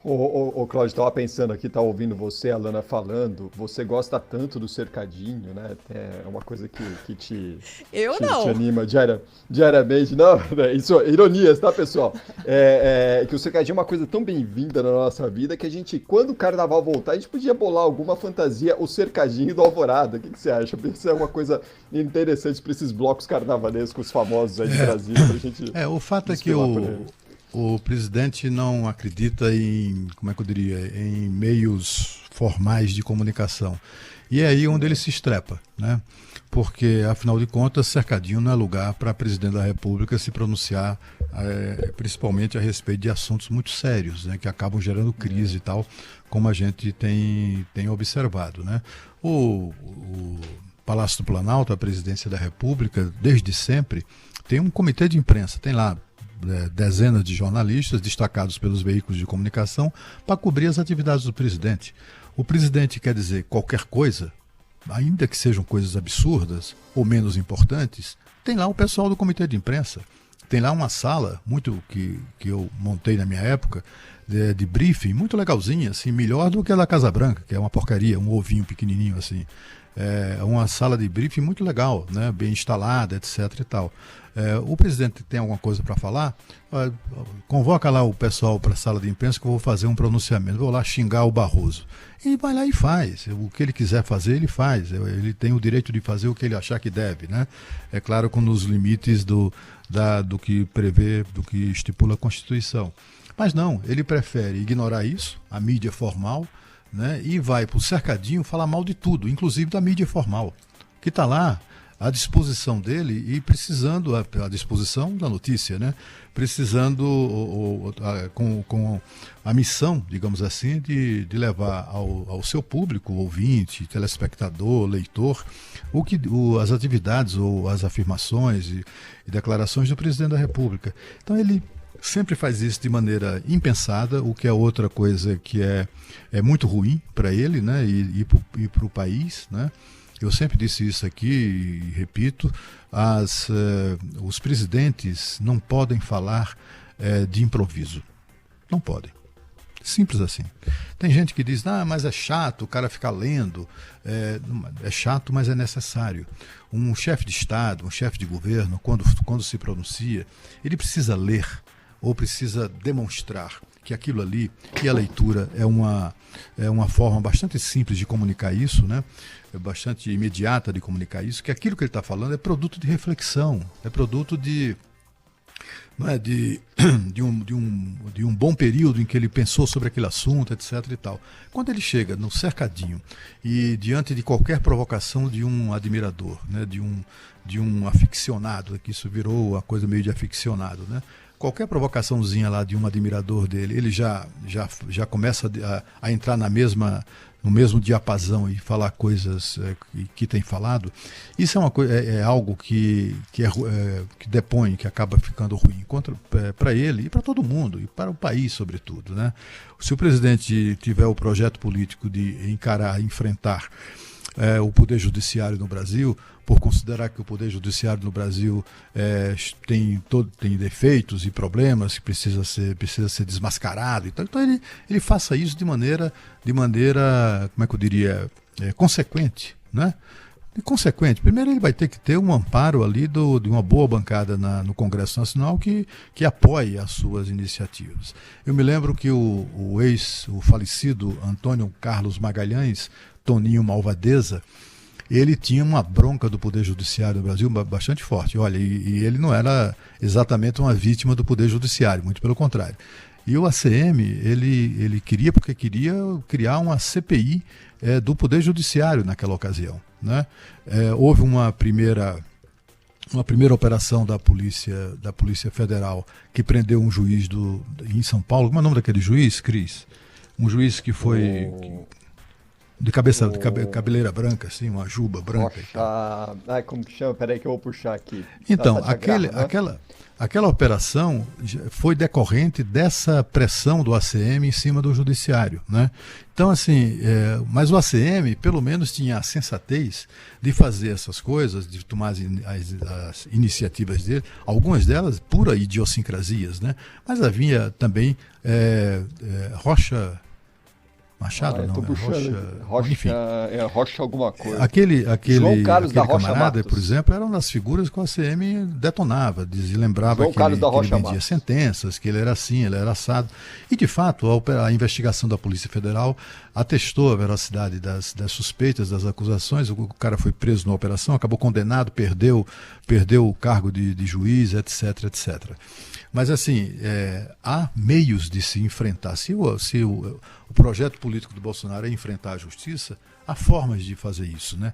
Ô, Cláudio, estava pensando aqui, tá ouvindo você, a Lana falando, você gosta tanto do cercadinho, né? É uma coisa que Eu te não. anima diariamente. Não, né, isso, ironias, tá, pessoal? Que o cercadinho é uma coisa tão bem-vinda na nossa vida que a gente, quando o carnaval voltar, a gente podia bolar alguma fantasia, o cercadinho do Alvorada. O que você acha? Isso é uma coisa interessante para esses blocos carnavalescos famosos aí de Brasília, pra gente O fato é que desfilar por eles. o presidente não acredita em, como é que eu diria, em meios formais de comunicação. E é aí onde ele se estrepa, né? Porque, afinal de contas, cercadinho não é lugar para presidente da República se pronunciar, principalmente a respeito de assuntos muito sérios, né, que acabam gerando crise e tal, como a gente tem observado, né? O Palácio do Planalto, a presidência da República, desde sempre, tem um comitê de imprensa, tem lá dezenas de jornalistas destacados pelos veículos de comunicação para cobrir as atividades do presidente. O presidente quer dizer qualquer coisa, ainda que sejam coisas absurdas ou menos importantes, tem lá o pessoal do comitê de imprensa. Tem lá uma sala, muito que eu montei na minha época, de briefing, muito legalzinha, assim, melhor do que a da Casa Branca, que é uma porcaria, um ovinho pequenininho assim. É uma sala de briefing muito legal, né, bem instalada, etc e tal. O presidente tem alguma coisa para falar, convoca lá o pessoal para a sala de imprensa que eu vou fazer um pronunciamento, vou lá xingar o Barroso. E vai lá e faz. O que ele quiser fazer, ele faz. Ele tem o direito de fazer o que ele achar que deve, né? É claro, com os limites do que prevê, do que estipula a Constituição. Mas não, ele prefere ignorar isso, a mídia formal, né, e vai para o cercadinho falar mal de tudo, inclusive da mídia formal, que está lá à disposição dele e precisando, à disposição da notícia, né, precisando com a missão, digamos assim, de levar ao seu público, ouvinte, telespectador, leitor, as atividades ou as afirmações e declarações do presidente da República. Então ele sempre faz isso de maneira impensada, o que é outra coisa que é muito ruim para ele, né, e para o país, né. Eu sempre disse isso aqui e repito, os presidentes não podem falar de improviso. Não podem. Simples assim. Tem gente que diz, mas é chato o cara ficar lendo. É chato, mas é necessário. Um chefe de Estado, um chefe de governo, quando se pronuncia, ele precisa ler ou precisa demonstrar que aquilo ali, e a leitura é uma forma bastante simples de comunicar isso, né? É bastante imediata de comunicar isso, que aquilo que ele está falando é produto de reflexão, é produto não é, de um bom período em que ele pensou sobre aquele assunto, etc. e tal. Quando ele chega no cercadinho e diante de qualquer provocação de um admirador, né, de um aficionado, que isso virou a coisa meio de aficionado, né? Qualquer provocaçãozinha lá de um admirador dele, ele já começa a entrar no mesmo diapasão e falar coisas que tem falado. Isso é algo que depõe, que acaba ficando ruim para ele e para todo mundo, e para o país, sobretudo, né? Se o presidente tiver o projeto político de enfrentar o Poder Judiciário no Brasil, por considerar que o Poder Judiciário no Brasil tem defeitos e problemas que precisa ser desmascarado. Então ele faça isso de maneira, como é que eu diria, consequente, né? Consequente. Primeiro ele vai ter que ter um amparo ali de uma boa bancada no Congresso Nacional que apoie as suas iniciativas. Eu me lembro que o falecido Antônio Carlos Magalhães, Toninho Malvadeza, ele tinha uma bronca do Poder Judiciário do Brasil bastante forte. Olha, e ele não era exatamente uma vítima do Poder Judiciário, muito pelo contrário. E o ACM, ele queria criar uma CPI do Poder Judiciário naquela ocasião, né? Houve uma primeira operação da Polícia Federal que prendeu um juiz em São Paulo. Como é o nome daquele juiz, Cris? Um juiz que foi... de cabeça, cabeleira branca, assim, uma juba branca e tal. Rocha. Ai, como que chama? Peraí que eu vou puxar aqui. Então, Satyagraha, né? aquela operação foi decorrente dessa pressão do ACM em cima do judiciário, né? Então, assim, mas o ACM, pelo menos, tinha a sensatez de fazer essas coisas, de tomar as iniciativas dele, algumas delas pura idiosincrasias, né? Mas havia também Rocha... Machado, Eu tô não, puxando. Rocha, enfim. Rocha alguma coisa. Aquele João Carlos da Rocha camarada, por Matos. exemplo, era uma das figuras que o ACM detonava, lembrava João que Carlos da ele Rocha vendia Matos. sentenças, que ele era assim, ele era assado. E, de fato, a investigação da Polícia Federal atestou a veracidade das suspeitas, das acusações. O cara foi preso na operação, acabou condenado, perdeu o cargo de juiz, etc, etc. Mas, assim, há meios de se enfrentar. Se o projeto político do Bolsonaro é enfrentar a justiça, há formas de fazer isso, né?